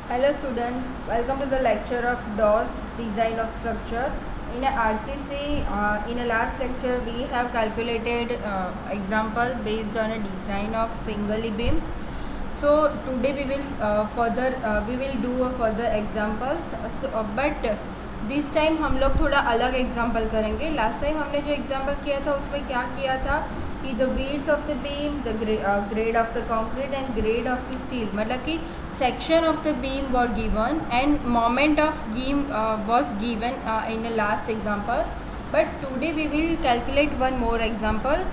Hello students, welcome to the lecture of DOS design of structure. In a RCC, in a last lecture we have calculated example based on a design of single beam. So today we will do a further examples. But this time हम लोग थोड़ा अलग example करेंगे. Last time हमने जो example किया था उसमें क्या किया था कि the width of the beam, the grade of the concrete and grade of the steel, मतलब कि section of the beam were given and moment of beam was given in the last example. But today we will calculate one more example.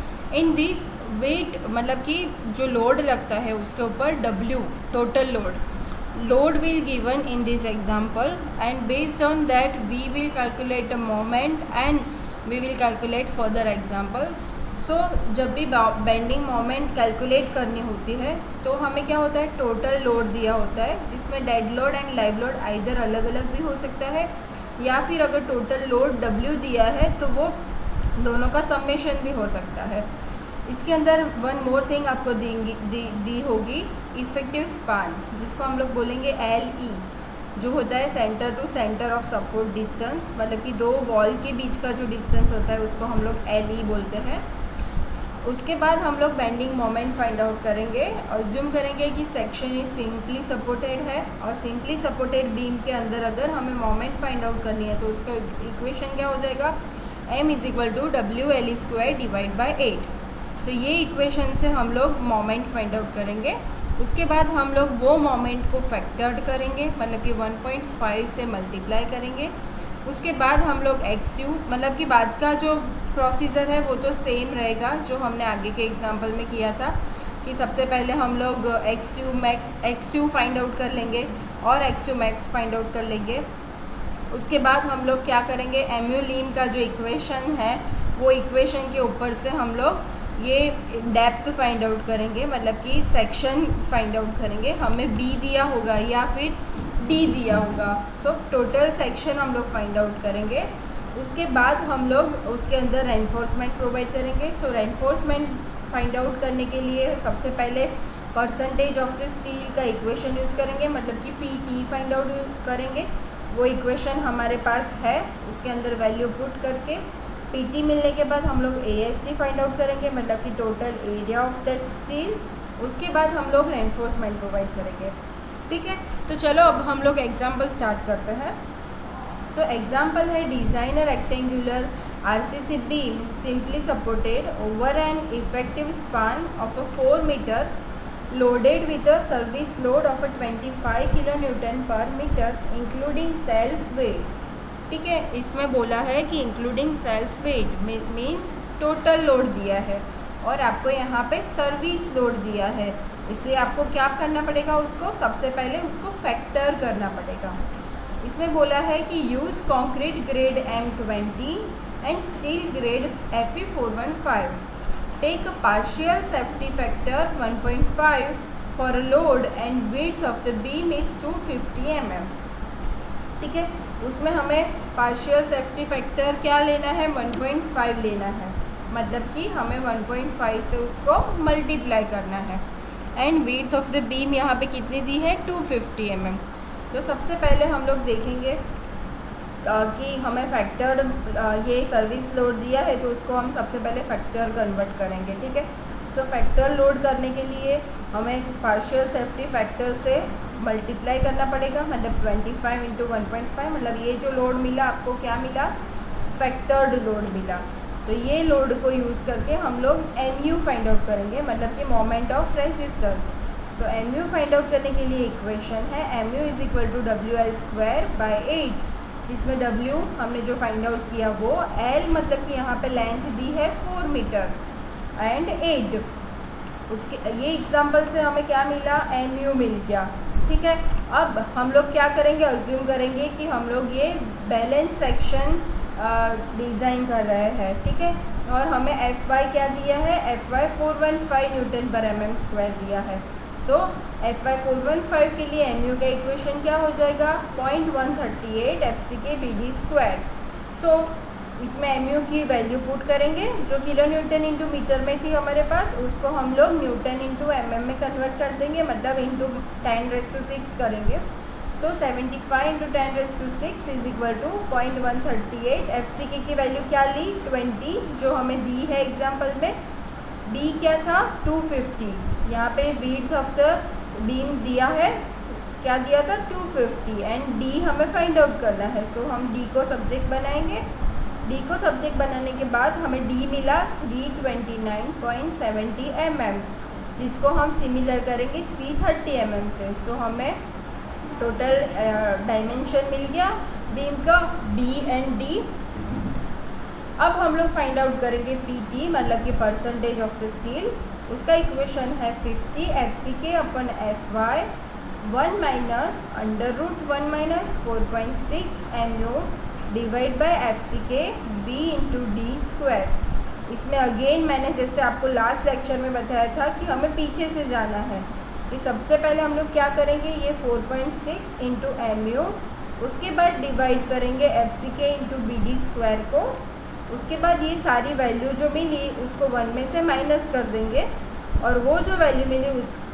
In this weight मतलब कि जो load लगता है उसके ऊपर W total load will given in this example, and based on that we will calculate the moment and we will calculate further example. जब भी bending moment calculate करनी होती है तो हमें क्या होता है, टोटल लोड दिया होता है जिसमें dead load and live load either अलग अलग भी हो सकता है, या फिर अगर टोटल लोड W दिया है तो वो दोनों का समेशन भी हो सकता है. इसके अंदर वन मोर थिंग आपको दी होगी, इफेक्टिव स्पान, जिसको हम लोग बोलेंगे LE, जो होता है centre to centre of support distance, मतलब कि दो वॉल के बीच का जो डिस्टेंस होता है उसको हम लोग LE बोलते हैं. उसके बाद हम लोग बेंडिंग मोमेंट फाइंड आउट करेंगे. अज्यूम करेंगे कि सेक्शन इज सिंपली सपोर्टेड है, और सिंपली सपोर्टेड बीम के अंदर अगर हमें मोमेंट फाइंड आउट करनी है तो उसका इक्वेशन क्या हो जाएगा, M = WL² डिवाइड बाय 8. सो ये इक्वेशन से हम लोग मोमेंट फाइंड आउट करेंगे. उसके बाद हम लोग वो मोमेंट को फैक्टर्ड करेंगे, मतलब कि 1.5 से मल्टीप्लाई करेंगे. उसके बाद हम लोग XU, मतलब कि बाद का जो प्रोसीजर है वो तो सेम रहेगा जो हमने आगे के एग्जांपल में किया था, कि सबसे पहले हम लोग XU फाइंड आउट कर लेंगे और XU मैक्स फाइंड आउट कर लेंगे. उसके बाद हम लोग क्या करेंगे, MU लीम का जो इक्वेशन है वो इक्वेशन के ऊपर से हम लोग ये डेप्थ फाइंड आउट करेंगे, मतलब कि सेक्शन फाइंड आउट करेंगे. हमें B दिया होगा या फिर D दिया होगा. सो टोटल सेक्शन हम लोग फाइंड आउट करेंगे. उसके बाद हम लोग उसके अंदर रेनफोर्समेंट प्रोवाइड करेंगे. सो रेनफोर्समेंट फाइंड आउट करने के लिए सबसे पहले परसेंटेज ऑफ द स्टील का इक्वेशन यूज़ करेंगे, मतलब कि PT फाइंड आउट करेंगे. वो इक्वेशन हमारे पास है, उसके अंदर वैल्यू पुट करके PT मिलने के बाद हम लोग AST फाइंड आउट करेंगे, मतलब कि total area of that steel. उसके बाद हम लोग रेनफोर्समेंट प्रोवाइड करेंगे. ठीक है, तो चलो अब हम लोग एग्जाम्पल स्टार्ट करते हैं. सो एग्जाम्पल है, design a rectangular RCC beam simply supported over an effective span of a 4 metre loaded with a service load of 25 kN per metre including self weight. ठीक है, इसमें बोला है कि including self weight means total load दिया है और आपको यहाँ पे सर्विस लोड दिया है, इसलिए आपको क्या करना पड़ेगा, उसको सबसे पहले उसको फैक्टर करना पड़ेगा. इसमें बोला है कि use concrete grade M20 and steel grade Fe415. Take a partial safety factor 1.5 for a load and width of the beam is 250 mm. ठीक है, उसमें हमें पार्शियल सेफ्टी फैक्टर क्या लेना है, 1.5 लेना है, मतलब कि हमें 1.5 से उसको मल्टीप्लाई करना है. And width of the beam यहाँ पे कितनी दी है, 250 mm. तो सबसे पहले हम लोग देखेंगे कि हमें फैक्टर्ड ये सर्विस लोड दिया है तो उसको हम सबसे पहले फैक्टर कन्वर्ट करेंगे. ठीक है, सो फैक्टर लोड करने के लिए हमें पार्शियल सेफ्टी फैक्टर से मल्टीप्लाई करना पड़ेगा, मतलब 25 × 1.5, मतलब ये जो लोड मिला आपको क्या मिला, फैक्टर्ड लोड मिला. तो ये लोड को यूज़ करके हम लोग MU फाइंड आउट करेंगे, मतलब कि मोमेंट ऑफ रेजिस्टेंस. तो MU फाइंड आउट करने के लिए इक्वेशन है MU = WL² बाय 8, जिसमें W हमने जो फाइंड आउट किया वो, L मतलब कि यहाँ पे लेंथ दी है 4 मीटर एंड 8. उसके ये एग्जाम्पल से हमें क्या मिला, MU मिल गया. ठीक है, अब हम लोग क्या करेंगे, अज्यूम करेंगे कि हम लोग ये बैलेंस सेक्शन डिज़ाइन कर रहे हैं. ठीक है, और हमें Fy क्या दिया है, Fy 415 Nm² दिया है. सो Fy 415 के लिए MU का इक्वेशन क्या हो जाएगा, 0.138 FCK/BD². सो इसमें MU की वैल्यू पुट करेंगे जो kN इंटू मीटर में थी हमारे पास, उसको हम लोग न्यूटन इंटू mm में कन्वर्ट कर देंगे, मतलब इंटू 10⁻⁶ करेंगे. So 75 into 10⁶ is equal to 0.138। FCK की वैल्यू क्या ली 20 जो हमें दी है एग्जाम्पल में। D क्या था 250, यहाँ पे विड्थ ऑफ द बीम दिया है, क्या दिया था 250 एंड D हमें फाइंड आउट करना है। सो हम D को सब्जेक्ट बनाएंगे। D को सब्जेक्ट बनाने के बाद हमें D मिला 329.70 mm, जिसको हम सिमिलर करेंगे 330 mm से। सो हमें टोटल डायमेंशन मिल गया बीम का B एंड D। अब हम लोग फाइंड आउट करेंगे PT मतलब कि परसेंटेज ऑफ द स्टील। उसका इक्वेशन है 50 FCK upon FY 1 minus √1 minus 4.6 MU divide by FCK B into D square. इसमें अगेन मैंने जैसे आपको लास्ट लेक्चर में बताया था कि हमें पीछे से जाना है कि सबसे पहले हम लोग क्या करेंगे, ये 4.6 इंटू MU, उसके बाद डिवाइड करेंगे FCK इंटू BD स्क्वायर को। उसके बाद ये सारी वैल्यू जो मिली उसको 1 में से माइनस कर देंगे और वो जो वैल्यू मिली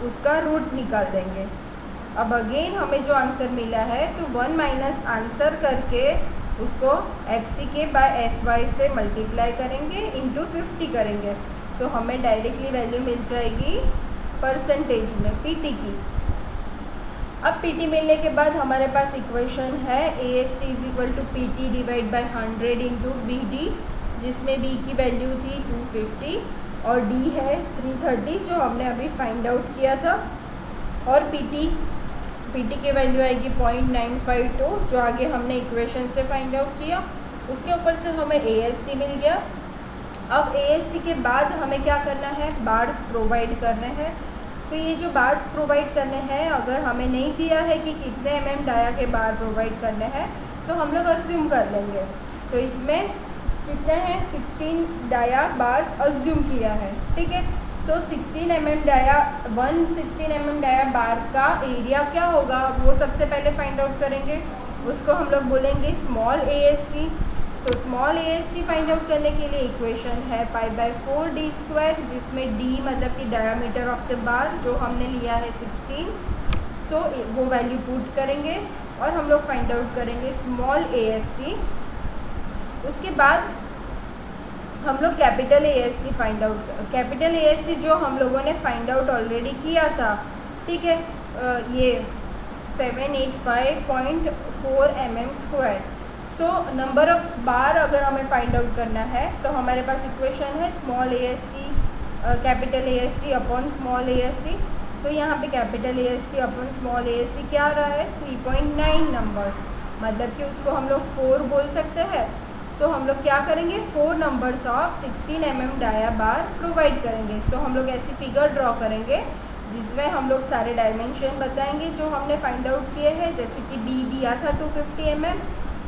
उसका रूट निकाल देंगे। अब अगेन हमें जो आंसर मिला है तो 1 माइनस आंसर करके उसको FCK बाय FY से मल्टीप्लाई करेंगे इंटू 50 करेंगे। सो हमें डायरेक्टली वैल्यू मिल जाएगी परसेंटेज में PT की। अब PT मिलने के बाद हमारे पास इक्वेशन है ASC is equal to PT divide by 100 into BD, जिसमें B की वैल्यू थी 250 और D है 330 जो हमने अभी फाइंड आउट किया था, और PT की वैल्यू आएगी 0.952 जो आगे हमने इक्वेशन से फाइंड आउट किया। उसके ऊपर से हमें ASC मिल गया। अब ASC के बाद हमें क्या करना है, बार्स प्रोवाइड करने हैं। तो ये जो बार्स प्रोवाइड करने हैं, अगर हमें नहीं दिया है कि कितने mm डाया के बार प्रोवाइड करने हैं तो हम लोग अज्यूम कर लेंगे। तो इसमें कितने हैं 16 डाया बार्स अज्यूम किया है, ठीक है। सो 16 mm डाया 116 mm डाया बार का एरिया क्या होगा वो सबसे पहले फाइंड आउट करेंगे। उसको हम लोग बोलेंगे small AST। So small AST find out करने के लिए इक्वेशन है π/4d स्क्वायर, जिसमें d मतलब कि डायमीटर ऑफ द बार जो हमने लिया है 16। सो वो वैल्यू पुट करेंगे और हम लोग फाइंड आउट करेंगे स्मॉल AST। उसके बाद हम लोग capital AST find out, capital AST जो हम लोगों ने फाइंड आउट ऑलरेडी किया था, ठीक है, ये 785.4 mm square. So number of बार अगर हमें फाइंड आउट करना है तो हमारे पास इक्वेशन है small AST capital AST upon small AST। सो यहाँ पे capital AST upon small AST क्या आ रहा है 3.9 नंबर्स, मतलब कि उसको हम लोग 4 बोल सकते हैं। सो हम लोग क्या करेंगे 4 numbers of 16 mm dia bar provide करेंगे। सो हम लोग ऐसी फिगर ड्रॉ करेंगे जिसमें हम लोग सारे डायमेंशन बताएंगे जो हमने फाइंड आउट किए हैं, जैसे कि B दिया था 250 mm,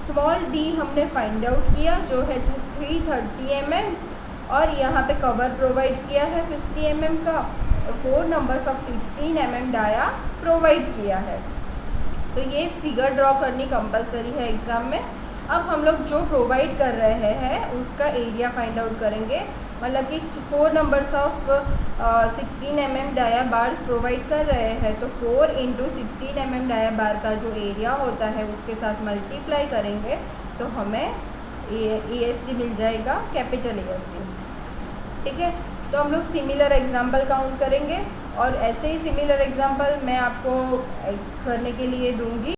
स्मॉल D हमने फाइंड आउट किया जो है 330 mm, और यहाँ पे कवर प्रोवाइड किया है 50 mm का, और 4 numbers of 16 mm dia provide किया है। सो ये फिगर ड्रॉ करनी कंपलसरी है एग्ज़ाम में। अब हम लोग जो प्रोवाइड कर रहे हैं उसका एरिया फाइंड आउट करेंगे, मतलब कि 4 numbers of 16 mm dia bars provide कर रहे हैं तो 4 इंटू 16 mm डाया बार का जो एरिया होता है उसके साथ मल्टीप्लाई करेंगे तो हमें AST मिल जाएगा, कैपिटल AST, ठीक है। तो हम लोग सिमिलर एग्जाम्पल काउंट करेंगे और ऐसे ही सिमिलर एग्जाम्पल मैं आपको करने के लिए दूंगी।